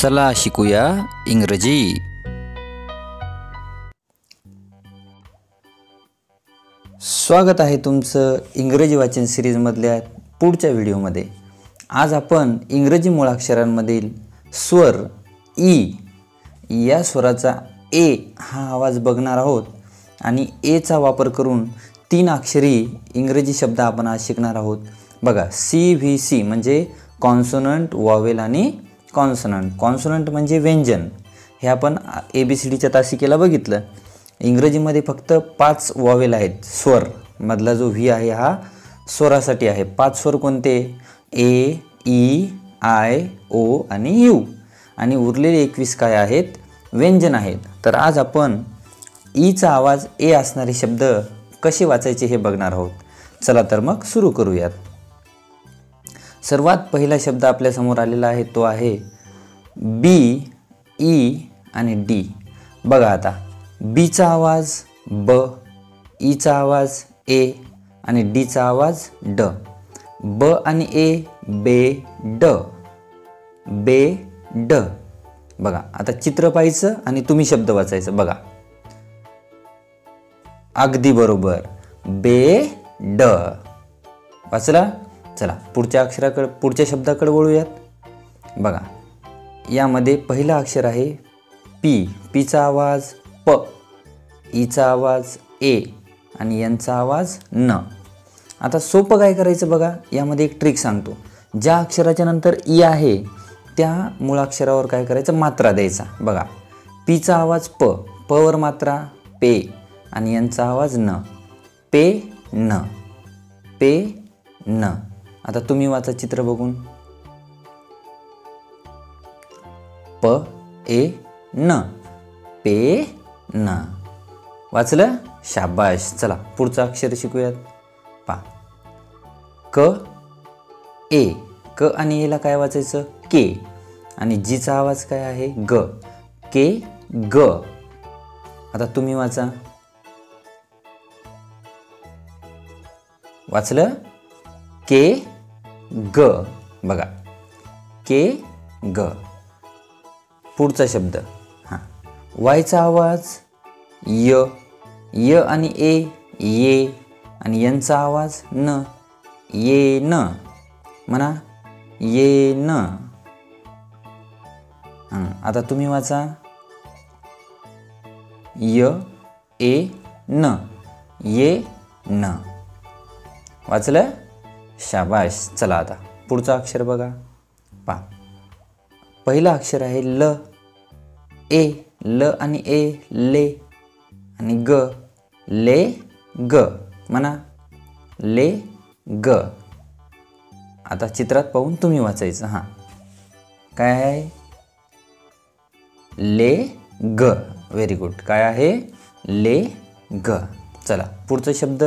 चला शिकूया इंग्रजी। स्वागत आहे तुमचं इंग्रजी वाचन सिरीजमधल्या पुढच्या व्हिडिओमध्ये। आज आपण इंग्रजी मुळाक्षरांमधील स्वर ई या स्वराचा ए हा आवाज बघणार आहोत आणि ए चा वापर करून 3 अक्षरी इंग्रजी शब्द आपण आज शिकणार आहोत। बघा CVC म्हणजे कॉन्सोनंट, वॉवेल आणि कॉन्सोनंट। कॉन्सोनंट म्हणजे व्यंजन, हे आपण ABCDच्या तासिकेला बघितलं। इंग्रजीमध्ये फक्त 5 वॉवेल आहेत। स्वर मधला जो व्ही आहे हा स्वरासाठी आहे। 5 स्वर कोणते? ए, ई, आय, ओ आणि यू, आणि उरलेले 21 काय आहेत? व्यंजन आहेत। तर आज आपण ई चा आवाज ए असणारे शब्द कसे वाचायचे हे बघणार आहोत। चला तर मग सुरू करूयात। सर्वात पहिला शब्द आपल्या समोर आलेला आहे तो आहे बी, ई आणि डी। बघा आता बी चा आवाज ब, ई चा आवाज ए आणि डी चा आवाज ड। ब आणि ए बे ड, बे ड। बघा आता चित्र पाहायचं आणि तुम्ही शब्द वाचायचं। बघा अगदी बरोबर, बे ड वाचला। चला पुढच्या अक्षराकडे, पुढच्या शब्दाकडे वळूयात। बघा यामध्ये पहिला अक्षर आहे पी। पी चा आवाज प, ई चा आवाज ए आणि यांचा आवाज न। आता सोपं काय करायचं बघा, यामध्ये एक ट्रिक सांगतो। ज्या अक्षराच्या नंतर ई आहे त्या मूळाक्षरावर काय करायचं? मात्रा द्यायचा। बघा पी चा आवाज प, प वर मात्रा पे आणि यांचा आवाज न, पे न, पे न। आता तुम्ही वाचा चित्र बघून, प ए न, पे न। वाचलं? शाबाश। चला पुढचं अक्षर शिकूयात। पा क ए, क आणि एला काय वाचायचं? के, आणि जी चा आवाज काय आहे? ग, के ग। आता तुम्ही वाचा। वाचलं? के ग। बघा के ग। पुढचा शब्द हां, वायचा आवाज य, य आणि ए ये आणि यांचा आवाज न, ये न। म्हणा ये न। आता तुम्ही वाचा य ए न, ये न। वाचलं? शाबाश। चला आता पुढचा अक्षर बघा। पा पहिला अक्षर आहे ल, ए, ल आणि ए ले आणि ग, ले ग। म्हणा ले ग। आता चित्रात पाहून तुम्ही वाचायचं। हां काय आहे? ले ग। Very good. काय आहे? ले ग। चला पुढचा शब्द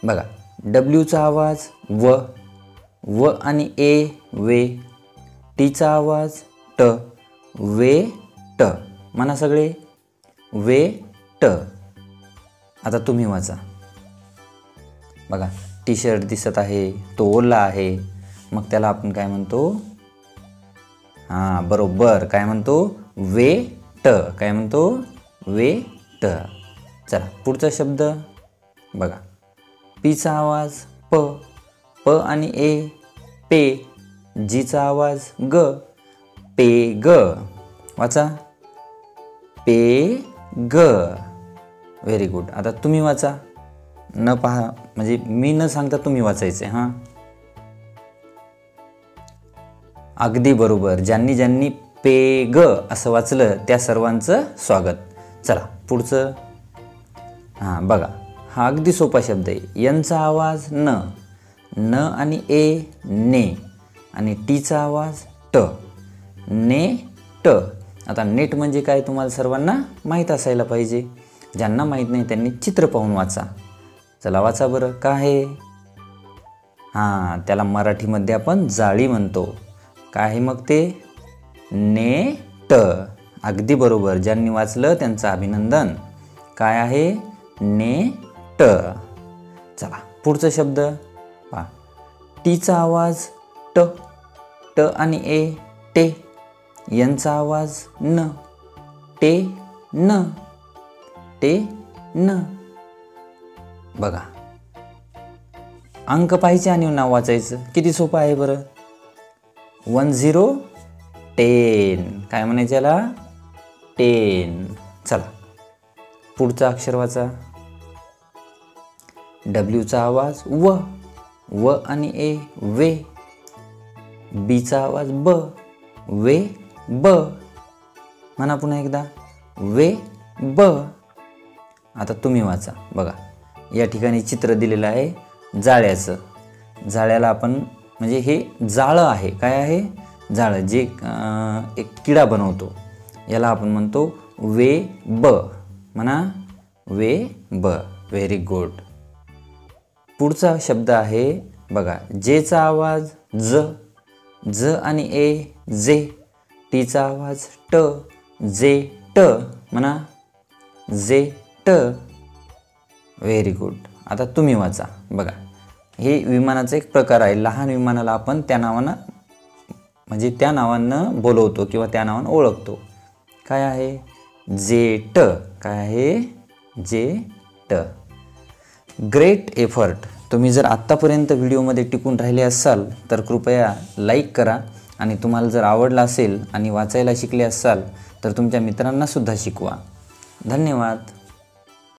बघा, डब्ल्यू चा आवाज व, व आणि ए वे, टी चा आवाज ट, वे ट। म्हणा सगळे वे ट। आता तुम्ही वाचा। बघा टी शर्ट दिसत आहे, तो ओला आहे, मग त्याला आपण काय म्हणतो? हां बरोबर, काय म्हणतो? वे ट। काय म्हणतो? वे ट। चला पुढचा शब्द बघा, पी चा आवाज प, प आणि ए पे, जी चा आवाज ग, पे ग। वाचा पे ग। Very good. आता तुम्ही वाचा, न पहा म्हणजे मी न सांगता तुम्ही वाचायचे। हां अगदी बरोबर। ज्यांनी ज्यांनी पे ग असं वाचलं त्या सर्वांचं स्वागत। चला पुढचं। हां बघा हा अगदी सोपा शब्द आहे। यांचा आवाज न, न आणि ए ने आणि टी चा आवाज ट, ने ट। आता नेट म्हणजे काय तुम्हाला सर्वांना माहीत असायला पाहिजे। ज्यांना माहीत नाही त्यांनी चित्र पाहून वाचा। चला वाचा बरं, काय आहे? हां त्याला मराठीमध्ये आपण जाळी म्हणतो। काय आहे मग ते? नेट। अगदी बरोबर। ज्यांनी वाचलं त्यांचं अभिनंदन। काय आहे? नेट। चला पुढचा शब्द पहा, टी चा आवाज ट, ट आणि ए टे, यांचा आवाज न, टे न, टे न. बघा अंक पाहायचे आणि नाव वाचायचं. किती सोपं आहे बरं. 1 0 10. काय म्हणायचं याला, 10. चला पुढचा अक्षर वाचा. डब्ल्यूचा आवाज व, व आणि ए वे. बीचा आवाज ब, वे ब. म्हणा पुन्हा एकदा, वे ब. आता तुम्ही वाचा. बघा या ठिकाणी चित्र दिलेलं आहे जाळ्याचं. जाळ्याला आपण म्हणजे हे जाळं आहे. काय आहे, जाळं, जे एक किडा बनवतो याला आपण म्हणतो वे ब. म्हणा वे ब. Very good. पुढचा शब्द आहे बघा, जेचा आवाज ज, ज आणि ए जे. टीचा आवाज ट, जे ट. म्हणा जे ट. Very good. आता तुम्ही वाचा. बघा हे विमानाचा एक प्रकार आहे. लहान विमानाला आपण त्या नावानं म्हणजे त्या नावानं बोलवतो किंवा त्या नावानं ओळखतो. काय आहे, जेट. काय आहे, जेट. Great effort. तुम्ही जर आत्तापर्यंत व्हिडिओमध्ये टिकून राहिले असाल तर कृपया लाईक करा, आणि तुम्हाला जर आवडला असेल आणि वाचायला शिकले असाल तर तुमच्या मित्रांना सुद्धा शिकवा. धन्यवाद.